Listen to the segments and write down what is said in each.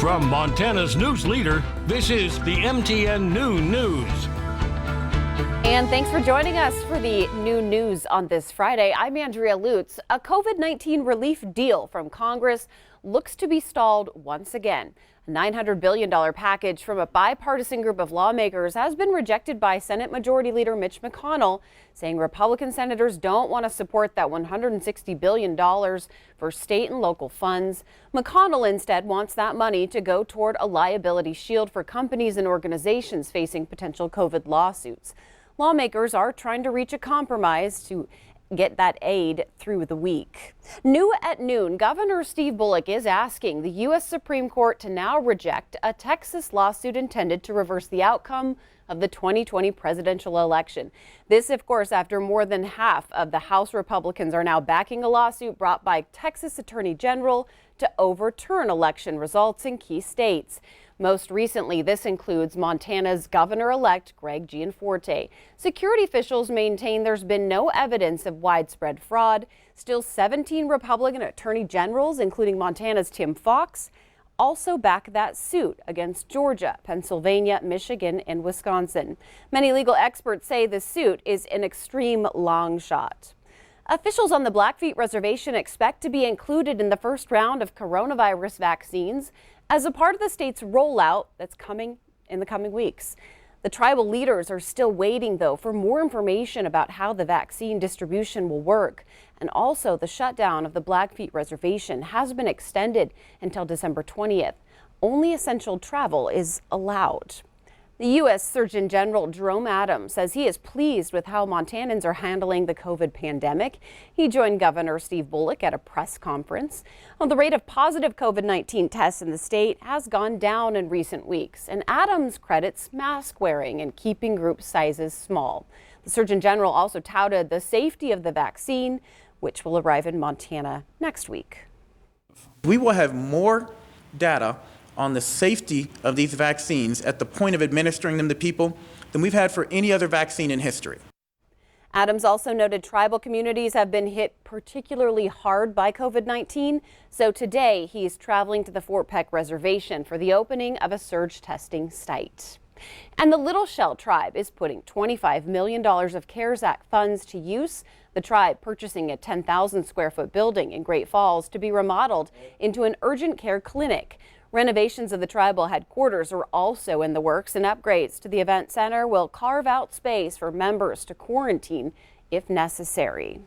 From Montana's news leader, this is the MTN Noon News. And thanks for joining us for the new news on this Friday. I'm Andrea Lutz. A COVID-19 relief deal from Congress looks to be stalled once again. A $900 billion package from a bipartisan group of lawmakers has been rejected by Senate Majority Leader Mitch McConnell, saying Republican senators don't want to support that $160 billion for state and local funds. McConnell instead wants that money to go toward a liability shield for companies and organizations facing potential COVID lawsuits. Lawmakers are trying to reach a compromise to get that aid through the week. New at noon, Governor Steve Bullock is asking the U.S. Supreme Court to now reject a Texas lawsuit intended to reverse the outcome of the 2020 presidential election. This, of course, after more than half of the House Republicans are now backing a lawsuit brought by Texas Attorney General to overturn election results in key states. Most recently, this includes Montana's governor-elect Greg Gianforte. Security officials maintain there's been no evidence of widespread fraud. Still, 17 Republican attorney generals, including Montana's Tim Fox, also back that suit against Georgia, Pennsylvania, Michigan, and Wisconsin. Many legal experts say the suit is an extreme long shot. Officials on the Blackfeet Reservation expect to be included in the first round of coronavirus vaccines as a part of the state's rollout that's coming in the coming weeks. The tribal leaders are still waiting, though, for more information about how the vaccine distribution will work. And also, the shutdown of the Blackfeet Reservation has been extended until December 20th. Only essential travel is allowed. The U.S. Surgeon General Jerome Adams says he is pleased with how Montanans are handling the COVID pandemic. He joined Governor Steve Bullock at a press conference. Well, the rate of positive COVID-19 tests in the state has gone down in recent weeks, and Adams credits mask wearing and keeping group sizes small. The Surgeon General also touted the safety of the vaccine, which will arrive in Montana next week. We will have more data on the safety of these vaccines at the point of administering them to people than we've had for any other vaccine in history. Adams also noted tribal communities have been hit particularly hard by COVID-19. So today he's traveling to the Fort Peck Reservation for the opening of a surge testing site. And the Little Shell tribe is putting $25 million of CARES Act funds to use. The tribe purchasing a 10,000 square foot building in Great Falls to be remodeled into an urgent care clinic. Renovations of the tribal headquarters are also in the works, and upgrades to the event center will carve out space for members to quarantine if necessary.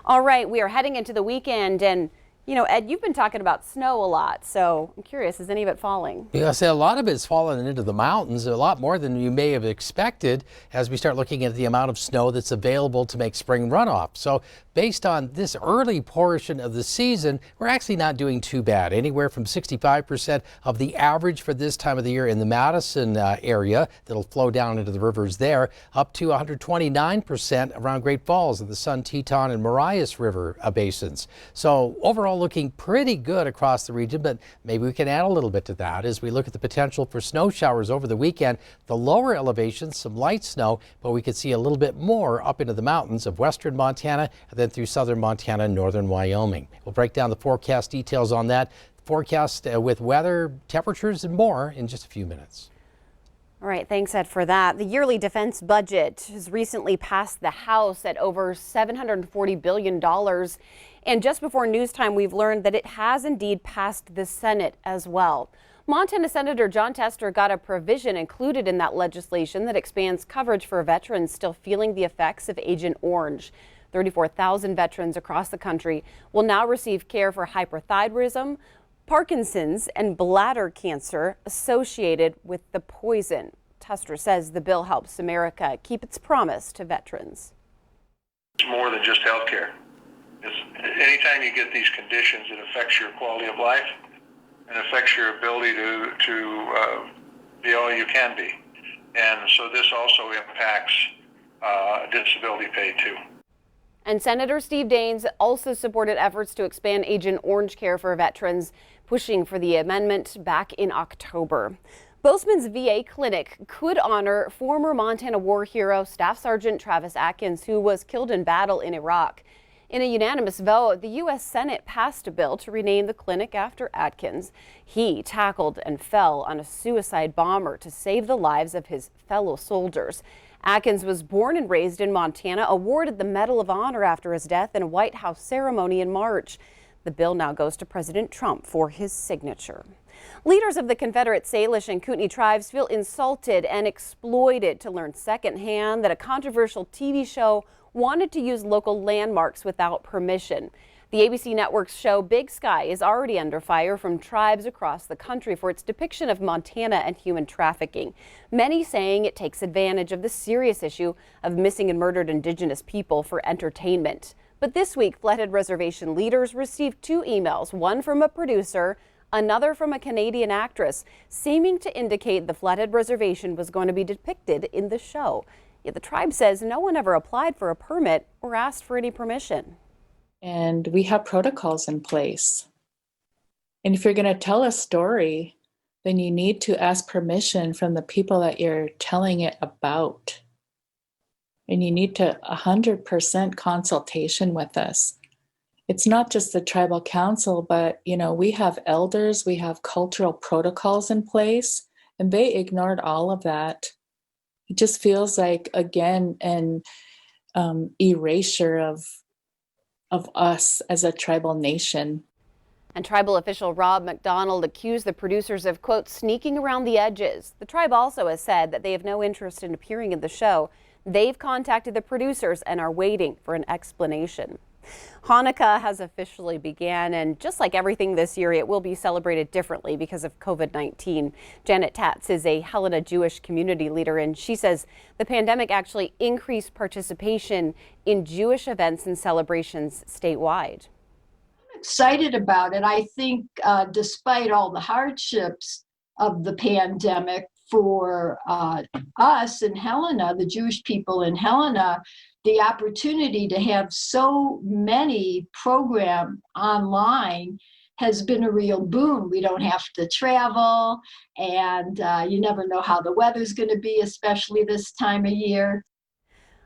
All right, we are heading into the weekend, and you know, Ed, you've been talking about snow a lot, so I'm curious, is any of it falling? Yeah, a lot of it's fallen into the mountains, a lot more than you may have expected as we start looking at the amount of snow that's available to make spring runoff. So based on this early portion of the season, we're actually not doing too bad. Anywhere from 65% of the average for this time of the year in the Madison area that'll flow down into the rivers there, up to 129% around Great Falls and the Sun, Teton, and Marias River basins. So overall, looking pretty good across the region, but maybe we can add a little bit to that as we look at the potential for snow showers over the weekend. The lower elevations, some light snow, but we could see a little bit more up into the mountains of western Montana and then through southern Montana and northern Wyoming. We'll break down the forecast details on that. Forecast with weather, temperatures, and more in just a few minutes. All right, thanks, Ed, for that. The yearly defense budget has recently passed the House at over $740 billion. And just before news time, we've learned that it has indeed passed the Senate as well. Montana Senator John Tester got a provision included in that legislation that expands coverage for veterans still feeling the effects of Agent Orange. 34,000 veterans across the country will now receive care for hyperthyroidism, Parkinson's, and bladder cancer associated with the poison. Tester says the bill helps America keep its promise to veterans. It's more than just health care. Anytime you get these conditions, it affects your quality of life and affects your ability to be all you can be. And so this also impacts disability pay too. And Senator Steve Daines also supported efforts to expand Agent Orange care for veterans, pushing for the amendment back in October. Bozeman's VA clinic could honor former Montana war hero Staff Sergeant Travis Atkins, who was killed in battle in Iraq. In a unanimous vote, the U.S. Senate passed a bill to rename the clinic after Atkins. He tackled and fell on a suicide bomber to save the lives of his fellow soldiers. Atkins was born and raised in Montana, awarded the Medal of Honor after his death in a White House ceremony in March. The bill now goes to President Trump for his signature. Leaders of the Confederate Salish and Kootenai tribes feel insulted and exploited to learn secondhand that a controversial TV show wanted to use local landmarks without permission. The ABC network's show Big Sky is already under fire from tribes across the country for its depiction of Montana and human trafficking. Many saying it takes advantage of the serious issue of missing and murdered Indigenous people for entertainment. But this week, Flathead Reservation leaders received 2 emails, one from a producer, another from a Canadian actress, seeming to indicate the Flathead Reservation was going to be depicted in the show. Yet the tribe says no one ever applied for a permit or asked for any permission. And we have protocols in place. And if you're going to tell a story, then you need to ask permission from the people that you're telling it about. And you need to 100% consultation with us. It's not just the tribal council, but we have elders, we have cultural protocols in place, and they ignored all of that. It just feels like, again, an erasure of us as a tribal nation. And tribal official Rob McDonald accused the producers of, quote, sneaking around the edges. The tribe also has said that they have no interest in appearing in the show. They've contacted the producers and are waiting for an explanation. Hanukkah has officially began, and just like everything this year, it will be celebrated differently because of COVID-19. Janet Tatz is a Helena Jewish community leader, and she says the pandemic actually increased participation in Jewish events and celebrations statewide. I'm excited about it. I think despite all the hardships of the pandemic for us in Helena, the Jewish people in Helena, the opportunity to have so many programs online has been a real boon. We don't have to travel, and you never know how the weather's going to be, especially this time of year.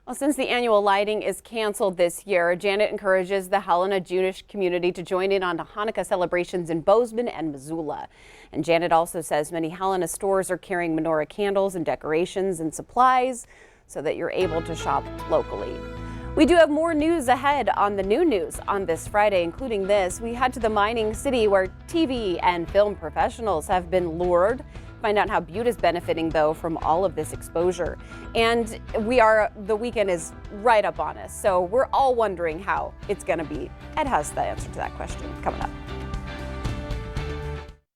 Well, since the annual lighting is canceled this year, Janet encourages the Helena Jewish community to join in on the Hanukkah celebrations in Bozeman and Missoula. And Janet also says many Helena stores are carrying menorah candles and decorations and supplies so that you're able to shop locally. We do have more news ahead on the new news on this Friday, including this. We head to the mining city where TV and film professionals have been lured. Find out how Butte is benefiting, though, from all of this exposure. And the weekend is right up on us, so we're all wondering how it's going to be. Ed has the answer to that question coming up.